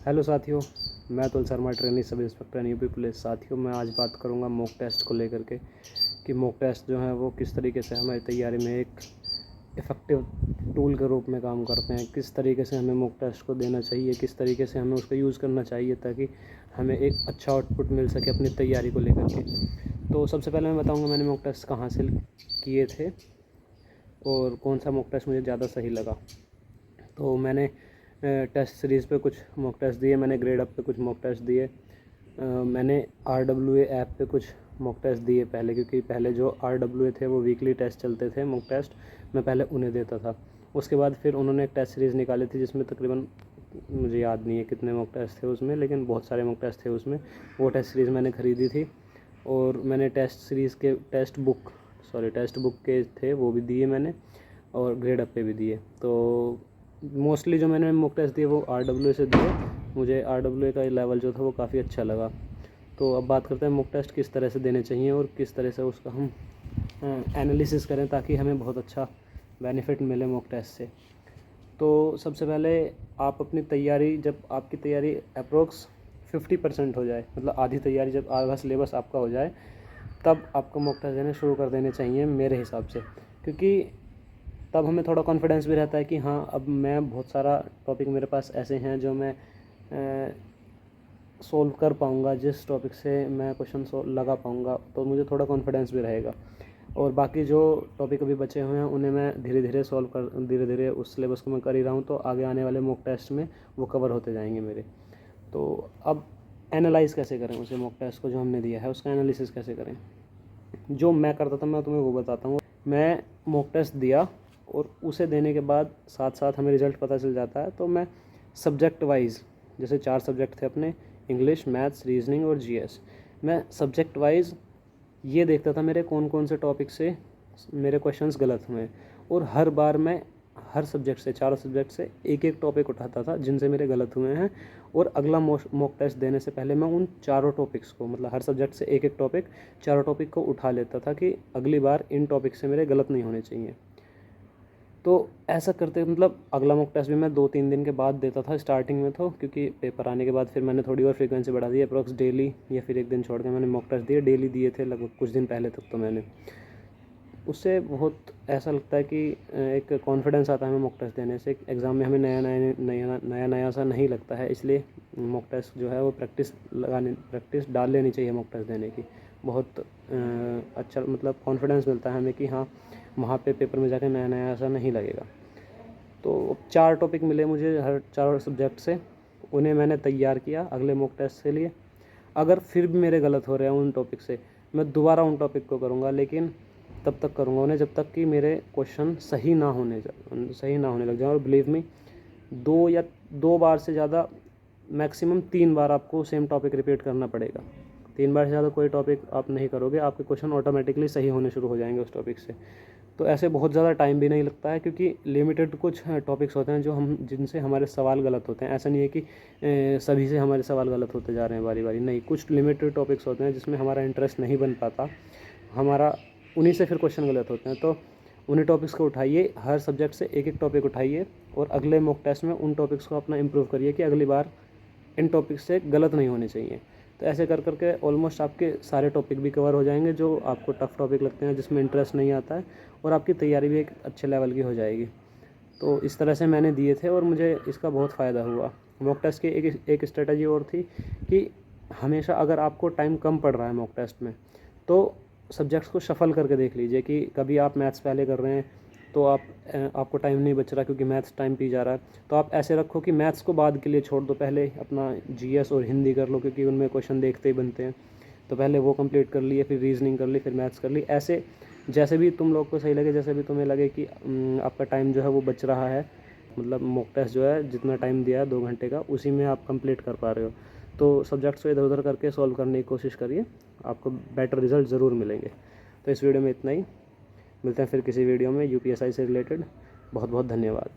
Hello साथियों, मैं Atul Sharma, trainee sub inspector UP police. साथियों, मैं आज बात करूंगा मॉक टेस्ट को लेकर के कि मॉक टेस्ट जो है वो किस तरीके से हमारी तैयारी में एक इफ़ेक्टिव टूल के रूप में काम करते हैं। किस तरीके से हमें मॉक टेस्ट को देना चाहिए, किस तरीके से हमें उसका यूज़ करना चाहिए ताकि हमें एक अच्छा आउटपुट मिल सके अपनी तैयारी को लेकर के। तो सबसे पहले मैं बताऊँगा मैंने मॉक टेस्ट कहाँ से किए थे और कौन सा मॉक टेस्ट मुझे ज़्यादा सही लगा। तो मैंने टेस्ट सीरीज़ पे कुछ मॉक टेस्ट दिए, मैंने ग्रेड अप पे कुछ मॉक टेस्ट दिए, मैंने RWA ऐप पे कुछ मॉक टेस्ट दिए पहले, क्योंकि पहले जो RWA थे वो वीकली टेस्ट चलते थे मॉक टेस्ट, मैं पहले उन्हें देता था। उसके बाद फिर उन्होंने एक टेस्ट सीरीज़ निकाली थी जिसमें तकरीबन मुझे याद नहीं है कितने मॉक टेस्ट थे उसमें, लेकिन बहुत सारे मॉक टेस्ट थे उसमें। वो टेस्ट सीरीज़ मैंने ख़रीदी थी और मैंने टेस्ट सीरीज़ के टेस्ट बुक के थे वो भी दिए मैंने, और ग्रेड अप पे भी दिए। तो मोस्टली जो मैंने मॉक टेस्ट दिए वो RWA से दिए। मुझे RWA का लेवल जो था वो काफ़ी अच्छा लगा। तो अब बात करते हैं मॉक टेस्ट किस तरह से देने चाहिए और किस तरह से उसका हम एनालिसिस करें ताकि हमें बहुत अच्छा बेनिफिट मिले मॉक टेस्ट से। तो सबसे पहले आप अपनी तैयारी, जब आपकी तैयारी अप्रोक्स 50% हो जाए, मतलब आधी तैयारी, जब आधा सिलेबस आपका हो जाए, तब आपको मॉक टेस्ट देने शुरू कर देने चाहिए मेरे हिसाब से, क्योंकि तब हमें थोड़ा कॉन्फिडेंस भी रहता है कि हाँ, अब मैं बहुत सारा टॉपिक मेरे पास ऐसे हैं जो मैं सोल्व कर पाऊँगा, जिस टॉपिक से मैं क्वेश्चन लगा पाऊँगा, तो मुझे थोड़ा कॉन्फिडेंस भी रहेगा। और बाकी जो टॉपिक अभी बचे हुए हैं उन्हें मैं धीरे धीरे उस सिलेबस को मैं कर ही रहा हूँ, तो आगे आने वाले मॉक टेस्ट में वो कवर होते जाएंगे मेरे। तो अब एनालाइज़ कैसे करें उसे, मॉक टेस्ट को जो हमने दिया है उसका एनालिसिस कैसे करें। जो मैं करता था मैं तुम्हें वो बताता हूँ। मैं मॉक टेस्ट दिया और उसे देने के बाद साथ साथ हमें रिज़ल्ट पता चल जाता है, तो मैं सब्जेक्ट वाइज, जैसे 4 सब्जेक्ट थे अपने, इंग्लिश, मैथ्स, रीजनिंग और GS, मैं सब्जेक्ट वाइज ये देखता था मेरे कौन कौन से टॉपिक से मेरे क्वेश्चंस गलत हुए, और हर बार मैं हर सब्जेक्ट से, चारों सब्जेक्ट से एक एक टॉपिक उठाता था जिनसे मेरे गलत हुए हैं, और अगला मॉक टेस्ट देने से पहले मैं उन चारों टॉपिक्स को, मतलब हर सब्जेक्ट से एक एक टॉपिक, चारों टॉपिक को उठा लेता था कि अगली बार इन टॉपिक से मेरे गलत नहीं होने चाहिए। तो ऐसा करते, मतलब अगला मॉक टेस्ट भी मैं 2-3 दिन के बाद देता था स्टार्टिंग में, तो क्योंकि पेपर आने के बाद फिर मैंने थोड़ी और फ्रीक्वेंसी बढ़ा दी, अप्रॉक्स डेली या फिर एक दिन छोड़ के मैंने मॉक टेस्ट दिए, डेली दिए थे लगभग कुछ दिन पहले तक। तो मैंने उससे बहुत ऐसा लगता है कि एक कॉन्फिडेंस आता है हमें मॉक टेस्ट देने से। एग्ज़ाम में हमें नया सा नहीं लगता है, इसलिए मॉक टेस्ट जो है वो प्रैक्टिस डाल लेनी चाहिए मॉक टेस्ट देने की। बहुत अच्छा, मतलब कॉन्फिडेंस मिलता है हमें कि हाँ, वहाँ पे पेपर में जाके नया सा नहीं लगेगा। तो 4 टॉपिक मिले मुझे हर 4 सब्जेक्ट से, उन्हें मैंने तैयार किया अगले मॉक टेस्ट के लिए। अगर फिर भी मेरे गलत हो रहे हैं उन टॉपिक से, मैं दोबारा उन टॉपिक को करूँगा, लेकिन तब तक करूँगा उन्हें जब तक कि मेरे क्वेश्चन सही ना होने लग जाए। और बिलीव मी, 2 बार से ज़्यादा, मैक्सिमम 3 बार आपको सेम टॉपिक रिपीट करना पड़ेगा। 3 बार से ज़्यादा कोई टॉपिक आप नहीं करोगे, आपके क्वेश्चन ऑटोमेटिकली सही होने शुरू हो जाएंगे उस टॉपिक से। तो ऐसे बहुत ज़्यादा टाइम भी नहीं लगता है, क्योंकि लिमिटेड कुछ टॉपिक्स होते हैं जो जिनसे हमारे सवाल गलत होते हैं। ऐसा नहीं है कि सभी से हमारे सवाल गलत होते जा रहे हैं बारी बारी, नहीं, कुछ लिमिटेड टॉपिक्स होते हैं जिसमें हमारा इंटरेस्ट नहीं बन पाता, हमारा उन्हीं से फिर क्वेश्चन गलत होते हैं। तो उन्हीं टॉपिक्स को उठाइए, हर सब्जेक्ट से एक एक टॉपिक उठाइए, और अगले मॉक टेस्ट में उन टॉपिक्स को अपना इम्प्रूव करिए कि अगली बार इन टॉपिक्स से गलत नहीं होने चाहिए। तो ऐसे कर करके ऑलमोस्ट आपके सारे टॉपिक भी कवर हो जाएंगे जो आपको टफ़ टॉपिक लगते हैं, जिसमें इंटरेस्ट नहीं आता है, और आपकी तैयारी भी एक अच्छे लेवल की हो जाएगी। तो इस तरह से मैंने दिए थे और मुझे इसका बहुत फ़ायदा हुआ। मॉक टेस्ट की एक स्ट्रेटजी और थी कि हमेशा अगर आपको टाइम कम पड़ रहा है मॉक टेस्ट में, तो सब्जेक्ट्स को शफ़ल करके देख लीजिए कि कभी आप मैथ्स पहले कर रहे हैं तो आपको टाइम नहीं बच रहा क्योंकि मैथ्स टाइम पी जा रहा है, तो आप ऐसे रखो कि मैथ्स को बाद के लिए छोड़ दो, पहले अपना GS और हिंदी कर लो, क्योंकि उनमें क्वेश्चन देखते ही बनते हैं। तो पहले वो कंप्लीट कर लिए, फिर रीजनिंग कर ली, फिर मैथ्स कर ली। ऐसे जैसे भी तुम लोग को सही लगे, जैसे भी तुम्हें लगे कि आपका टाइम जो है वो बच रहा है, मतलब मॉक टेस्ट जो है जितना टाइम दिया है 2 घंटे का, उसी में आप कंप्लीट कर पा रहे हो, तो सब्जेक्ट्स को इधर उधर करके सॉल्व करने की कोशिश करिए, आपको बेटर रिजल्ट ज़रूर मिलेंगे। तो इस वीडियो में इतना ही, मिलते हैं फिर किसी वीडियो में UPSI से रिलेटेड। बहुत बहुत धन्यवाद।